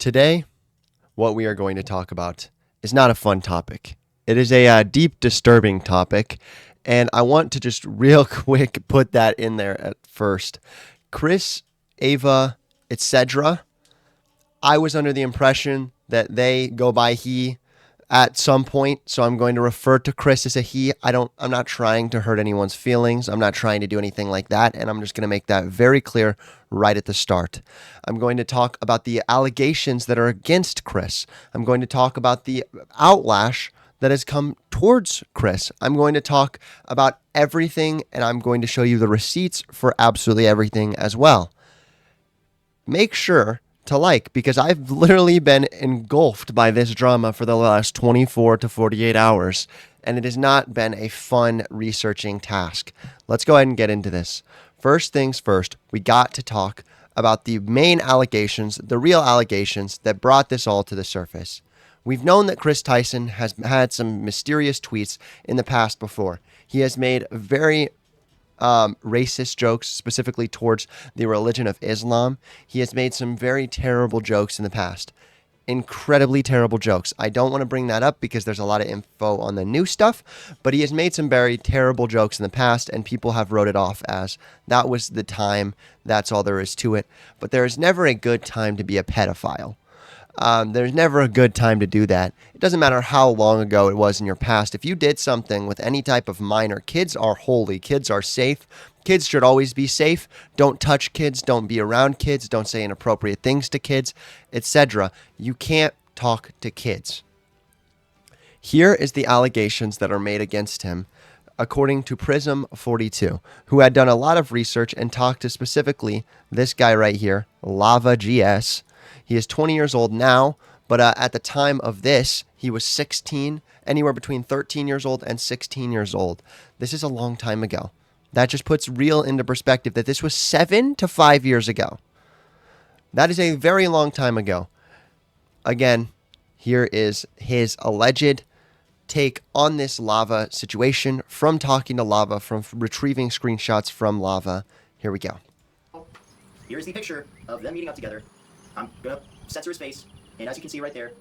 Today, what we are going to talk about is not a fun topic. It is a deep, disturbing topic, and I want to just real quick put that in there at first. Kris, Ava, etc. I was under the impression that they go by he at some point, so I'm going to refer to Kris as a he. I'm not trying to hurt anyone's feelings. I'm not trying to do anything like that, and I'm just going to make that very clear right at the start. I'm going to talk about the allegations that are against Kris. I'm going to talk about the outlash that has come towards Kris. I'm going to talk about everything, and I'm going to show you the receipts for absolutely everything as well. Make sure to like, because I've literally been engulfed by this drama for the last 24 to 48 hours, and it has not been a fun researching task. Let's go ahead and get into this. First things first, we got to talk about the main allegations, the real allegations that brought this all to the surface. We've known that Kris Tyson has had some mysterious tweets in the past before. He has made very racist jokes, specifically towards the religion of Islam. He has made some very terrible jokes in the past. Incredibly terrible jokes. I don't want to bring that up because there's a lot of info on the new stuff, but he has made some very terrible jokes in the past, and people have wrote it off as that was the time, that's all there is to it. But there is never a good time to be a pedophile. There's never a good time to do that. It doesn't matter how long ago it was in your past. If you did something with any type of minor, kids are holy. Kids are safe. Kids should always be safe. Don't touch kids. Don't be around kids. Don't say inappropriate things to kids, etc. You can't talk to kids. Here is the allegations that are made against him, according to Prism 42, who had done a lot of research and talked to specifically this guy right here, Lava GS. He is 20 years old now, but at the time of this, he was 16, anywhere between 13 years old and 16 years old. This is a long time ago. That just puts real into perspective that this was 7 to 5 years ago. That is a very long time ago. Again, here is his alleged take on this Lava situation from talking to Lava, from retrieving screenshots from Lava. Here we go. Here's the picture of them meeting up together. I'm going to censor his face, and as you can see right there,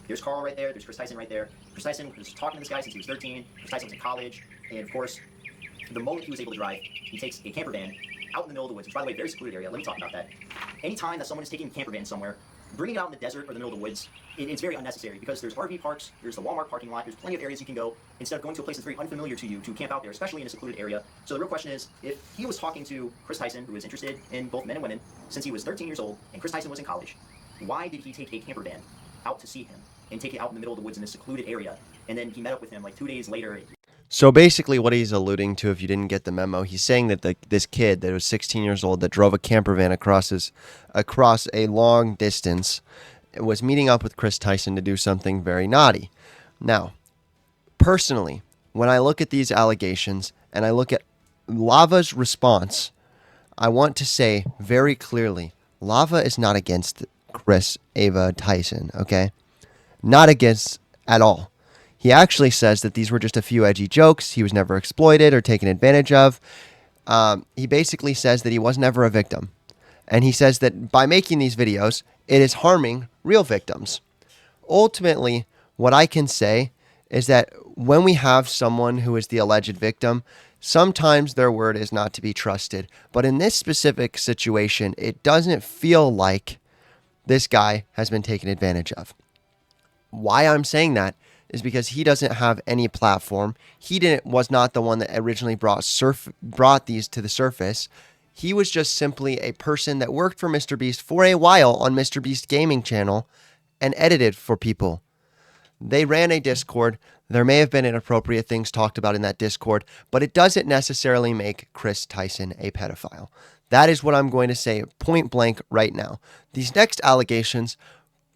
there's Carl right there, there's Kris Tyson right there. Kris Tyson was talking to this guy since he was 13. Kris Tyson was in college, and of course, the moment he was able to drive, he takes a camper van out in the middle of the woods, which, by the way, very secluded area. Let me talk about that. Anytime that someone is taking a camper van somewhere, bringing it out in the desert or the middle of the woods, it's very unnecessary because there's RV parks, there's the Walmart parking lot, there's plenty of areas you can go instead of going to a place that's very unfamiliar to you to camp out there, especially in a secluded area. So the real question is, if he was talking to Kris Tyson, who is interested in both men and women, since he was 13 years old and Kris Tyson was in college, why did he take a camper van out to see him and take it out in the middle of the woods in this secluded area? And then he met up with him like 2 days later. So basically what he's alluding to, if you didn't get the memo, he's saying that this kid that was 16 years old that drove a camper van across a long distance was meeting up with Kris Tyson to do something very naughty. Now, personally, when I look at these allegations and I look at Lava's response, I want to say very clearly, Lava is not against Kris, Ava, Tyson, okay? Not against at all. He actually says that these were just a few edgy jokes. He was never exploited or taken advantage of. He basically says that he was never a victim. And he says that by making these videos, it is harming real victims. Ultimately, what I can say is that when we have someone who is the alleged victim, sometimes their word is not to be trusted. But in this specific situation, it doesn't feel like this guy has been taken advantage of. Why I'm saying that is because he doesn't have any platform. He was not the one that originally brought these to the surface. He was just simply a person that worked for MrBeast for a while on MrBeast gaming channel and edited for people. They ran a Discord. There may have been inappropriate things talked about in that Discord, but it doesn't necessarily make Kris Tyson a pedophile. That is what I'm going to say point blank right now. These next allegations,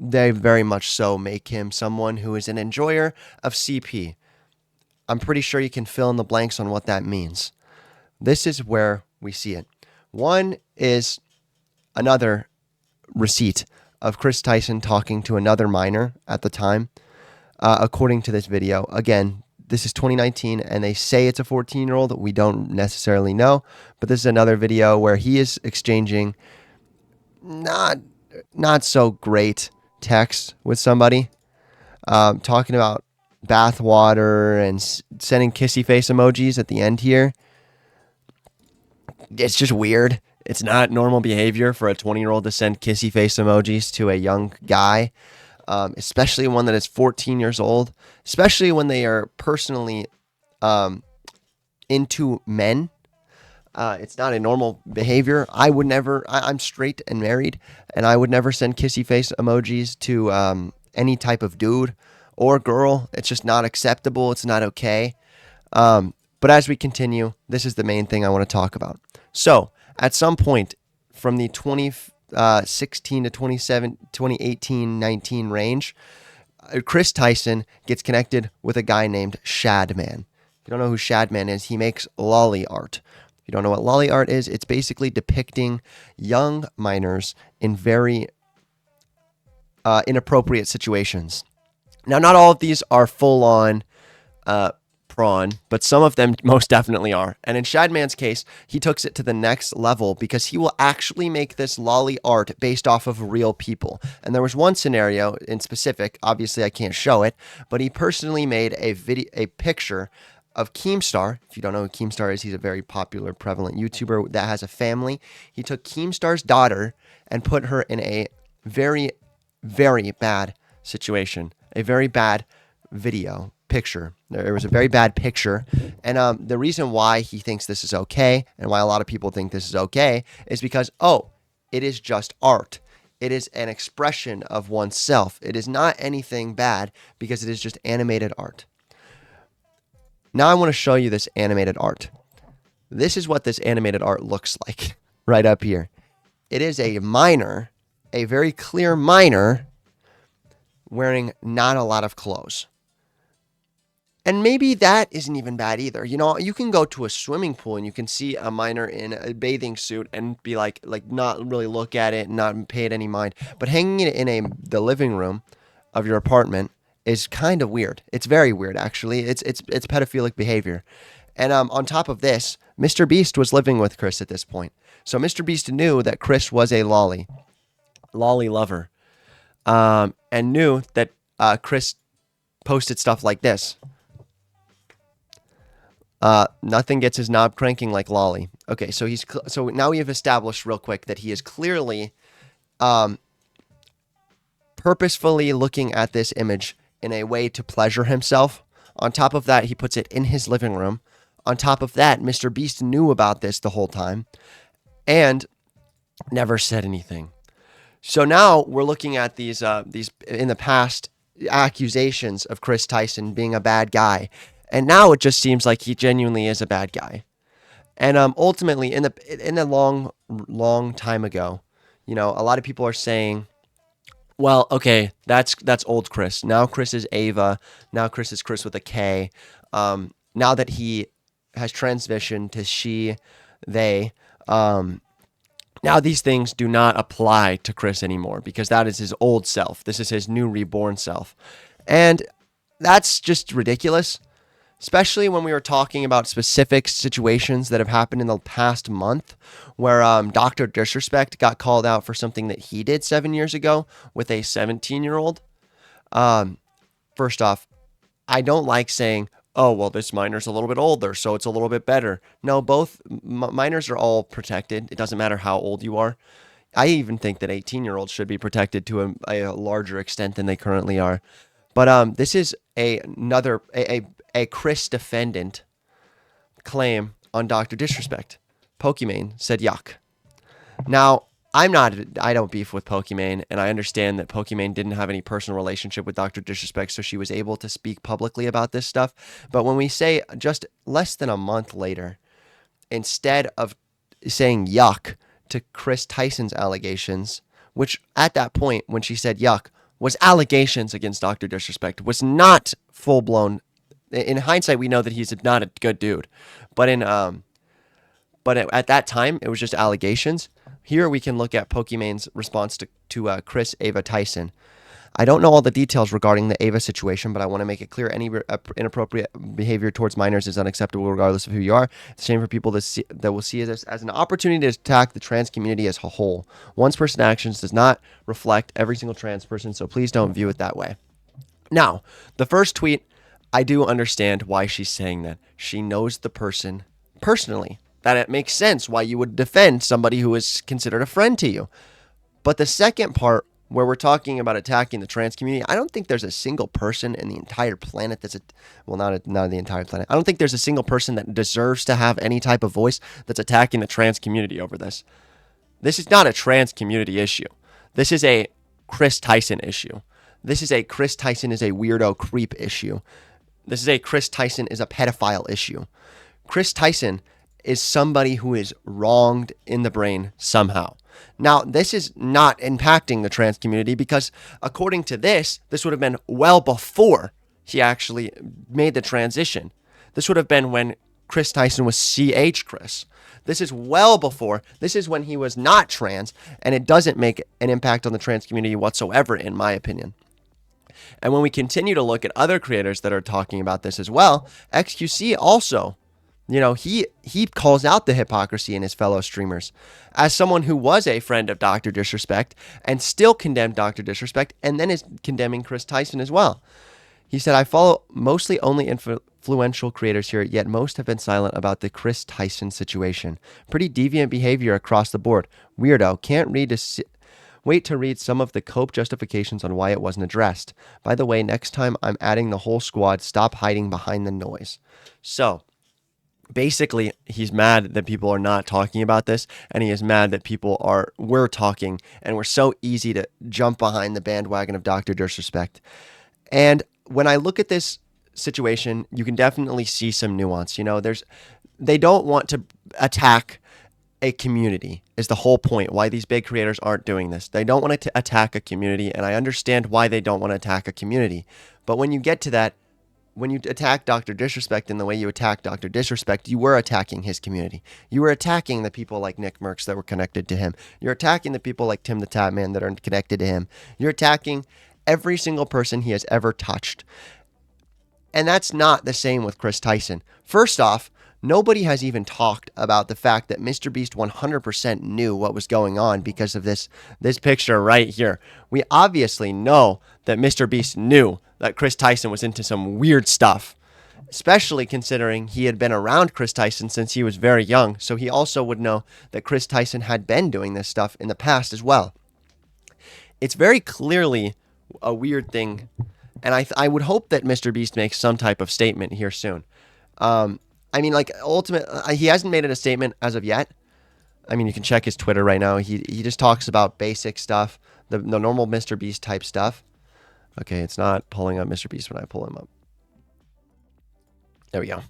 they very much so make him someone who is an enjoyer of CP. I'm pretty sure you can fill in the blanks on what that means. This is where we see it. One is another receipt of Kris Tyson talking to another minor at the time. According to this video, again, this is 2019, and they say it's a 14-year-old. We don't necessarily know, but this is another video where he is exchanging not so great text with somebody, talking about bath water and sending kissy face emojis at the end here. It's just weird. It's not normal behavior for a 20-year-old to send kissy face emojis to a young guy, especially one that is 14 years old, especially when they are personally into men. It's not a normal behavior. I would never, I'm straight and married, and I would never send kissy face emojis to any type of dude or girl. It's just not acceptable. It's not okay. But as we continue, this is the main thing I want to talk about. So at some point from the 2016 to 2018-19 range, Kris Tyson gets connected with a guy named Shadman. If you don't know who Shadman is, he makes lolly art. If you don't know what lolly art is, it's basically depicting young minors in very inappropriate situations. Now, not all of these are full-on prawn, but some of them most definitely are. And in Shadman's case, he takes it to the next level because he will actually make this lolly art based off of real people. And there was one scenario in specific, obviously I can't show it, but he personally made a picture of Keemstar. If you don't know who Keemstar is, he's a very popular, prevalent YouTuber that has a family. He took Keemstar's daughter and put her in a very, very bad situation, a very bad picture. There was a very bad picture. And the reason why he thinks this is okay and why a lot of people think this is okay is because, it is just art. It is an expression of oneself. It is not anything bad because it is just animated art. Now I want to show you this animated art. This is what this animated art looks like right up here. It is a minor, a very clear minor, wearing not a lot of clothes. And maybe that isn't even bad either. You know, you can go to a swimming pool and you can see a minor in a bathing suit and be like not really look at it and not pay it any mind. But hanging it in the living room of your apartment is kind of weird. It's very weird, actually. It's pedophilic behavior. And on top of this, MrBeast was living with Kris at this point. So MrBeast knew that Kris was a lolly lover, and knew that Kris posted stuff like this. Nothing gets his knob cranking like lolly. Okay, so so now we have established real quick that he is clearly purposefully looking at this image in a way to pleasure himself. On top of that, he puts it in his living room. On top of that, MrBeast knew about this the whole time and never said anything. So now we're looking at these in the past accusations of Kris Tyson being a bad guy. And now it just seems like he genuinely is a bad guy. And ultimately, in the long time ago, you know, a lot of people are saying, well, okay, that's old Kris. Now Kris is Ava. Now Kris is Kris with a K. Now that he has transitioned to she, they, now these things do not apply to Kris anymore because that is his old self. This is his new reborn self. And that's just ridiculous. Especially when we were talking about specific situations that have happened in the past month where Dr. Disrespect got called out for something that he did 7 years ago with a 17-year-old. First off, I don't like saying, oh, well, this minor's a little bit older, so it's a little bit better. No, both minors are all protected. It doesn't matter how old you are. I even think that 18-year-olds should be protected to a larger extent than they currently are. But this is a Kris defendant claim on Dr. Disrespect. Pokimane said yuck. Now, I don't beef with Pokimane, and I understand that Pokimane didn't have any personal relationship with Dr. Disrespect, so she was able to speak publicly about this stuff. But when we say just less than a month later, instead of saying yuck to Kris Tyson's allegations, which at that point when she said yuck, was allegations against Dr. Disrespect, was not full-blown. In hindsight, we know that he's not a good dude. But at that time, it was just allegations. Here we can look at Pokimane's response to Kris Ava Tyson. I don't know all the details regarding the Ava situation, but I want to make it clear any inappropriate behavior towards minors is unacceptable regardless of who you are. It's a shame for people that will see this as an opportunity to attack the trans community as a whole. One person's actions does not reflect every single trans person, so please don't view it that way. Now, the first tweet, I do understand why she's saying that. She knows the person personally, that it makes sense why you would defend somebody who is considered a friend to you. But the second part, where we're talking about attacking the trans community, I don't think there's a single person in the entire planet not the entire planet. I don't think there's a single person that deserves to have any type of voice that's attacking the trans community over this. This is not a trans community issue. This is a Kris Tyson issue. This is a Kris Tyson is a weirdo creep issue. This is a Kris Tyson is a pedophile issue. Kris Tyson is somebody who is wronged in the brain somehow. Now, this is not impacting the trans community because according to this would have been well before he actually made the transition. This would have been when Kris Tyson was CH Kris. This is well before. This is when he was not trans, and it doesn't make an impact on the trans community whatsoever, in my opinion. And when we continue to look at other creators that are talking about this as well, XQC also, he calls out the hypocrisy in his fellow streamers. As someone who was a friend of Dr. Disrespect and still condemned Dr. Disrespect and then is condemning Kris Tyson as well. He said, I follow mostly only influential creators here, yet most have been silent about the Kris Tyson situation. Pretty deviant behavior across the board. Weirdo. Wait to read some of the cope justifications on why it wasn't addressed. By the way, next time I'm adding the whole squad, stop hiding behind the noise. So, basically, he's mad that people are not talking about this, and he is mad that we're talking, and we're so easy to jump behind the bandwagon of Dr. Disrespect. And when I look at this situation, you can definitely see some nuance. They don't want to attack a community is the whole point why these big creators aren't doing this. They don't want to attack a community, and I understand why they don't want to attack a community. But when you get to that, when you attack Dr. Disrespect in the way you attack Dr. Disrespect, you were attacking his community. You were attacking the people like Nick Merckx that were connected to him. You're attacking the people like Tim the Tatman that are connected to him. You're attacking every single person he has ever touched. And that's not the same with Kris Tyson. First off, nobody has even talked about the fact that MrBeast 100% knew what was going on because of this picture right here. We obviously know that MrBeast knew that Kris Tyson was into some weird stuff, especially considering he had been around Kris Tyson since he was very young. So he also would know that Kris Tyson had been doing this stuff in the past as well. It's very clearly a weird thing, and I would hope that MrBeast makes some type of statement here soon. Ultimately, he hasn't made it a statement as of yet. I mean, you can check his Twitter right now. He just talks about basic stuff, the normal MrBeast type stuff. Okay, it's not pulling up MrBeast when I pull him up. There we go.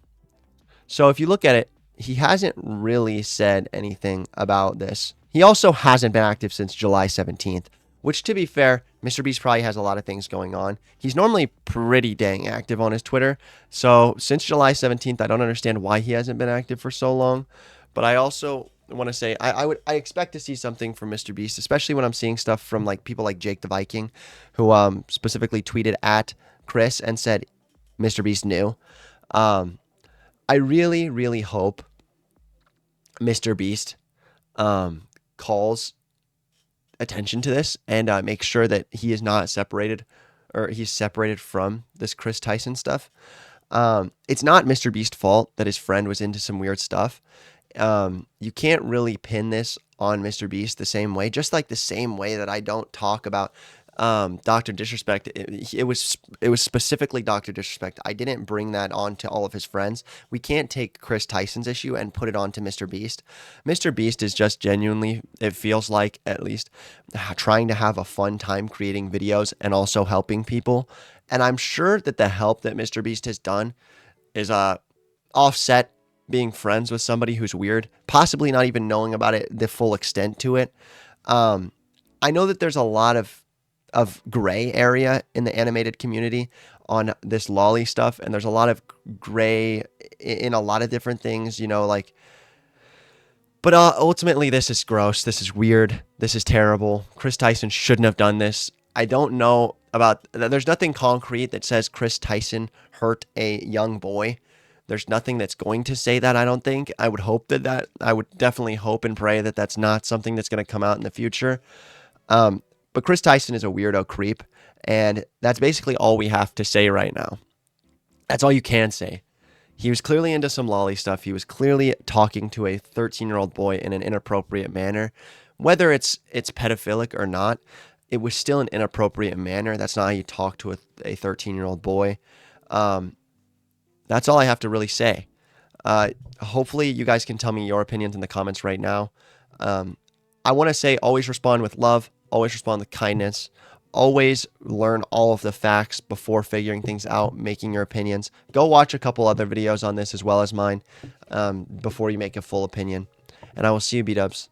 So if you look at it, he hasn't really said anything about this. He also hasn't been active since July 17th, which, to be fair, MrBeast probably has a lot of things going on. He's normally pretty dang active on his Twitter. So since July 17th, I don't understand why he hasn't been active for so long. But I also want to say I expect to see something from MrBeast, especially when I'm seeing stuff from people like Jake the Viking, who specifically tweeted at Kris and said MrBeast knew. I really, really hope MrBeast calls attention to this and make sure that he is not separated, or he's separated from this Kris Tyson stuff. It's not MrBeast's fault that his friend was into some weird stuff. You can't really pin this on MrBeast the same way, just like the same way that I don't talk about Dr. Disrespect. It was specifically Dr. Disrespect. I didn't bring that on to all of his friends. We can't take Kris Tyson's issue and put it on to MrBeast. MrBeast is just genuinely, it feels like, at least, trying to have a fun time creating videos and also helping people. And I'm sure that the help that MrBeast has done is offset being friends with somebody who's weird, possibly not even knowing about it, the full extent to it. I know that there's a lot of gray area in the animated community on this lolly stuff, and there's a lot of gray in a lot of different things, but ultimately this is gross, this is weird, this is terrible. Kris Tyson shouldn't have done this. I don't know about. There's nothing concrete that says Kris Tyson hurt a young boy. There's nothing that's going to say that. I don't think. I would hope that I would definitely hope and pray that that's not something that's going to come out in the future. But Kris Tyson is a weirdo creep, and that's basically all we have to say right now. That's all you can say. He was clearly into some lolly stuff. He was clearly talking to a 13-year-old boy in an inappropriate manner. Whether it's pedophilic or not, it was still an inappropriate manner. That's not how you talk to a 13-year-old boy. That's all I have to really say. Hopefully, you guys can tell me your opinions in the comments right now. I want to say always respond with love, always respond with kindness, always learn all of the facts before figuring things out, making your opinions. Go watch a couple other videos on this as well as mine before you make a full opinion. And I will see you, B-dubs.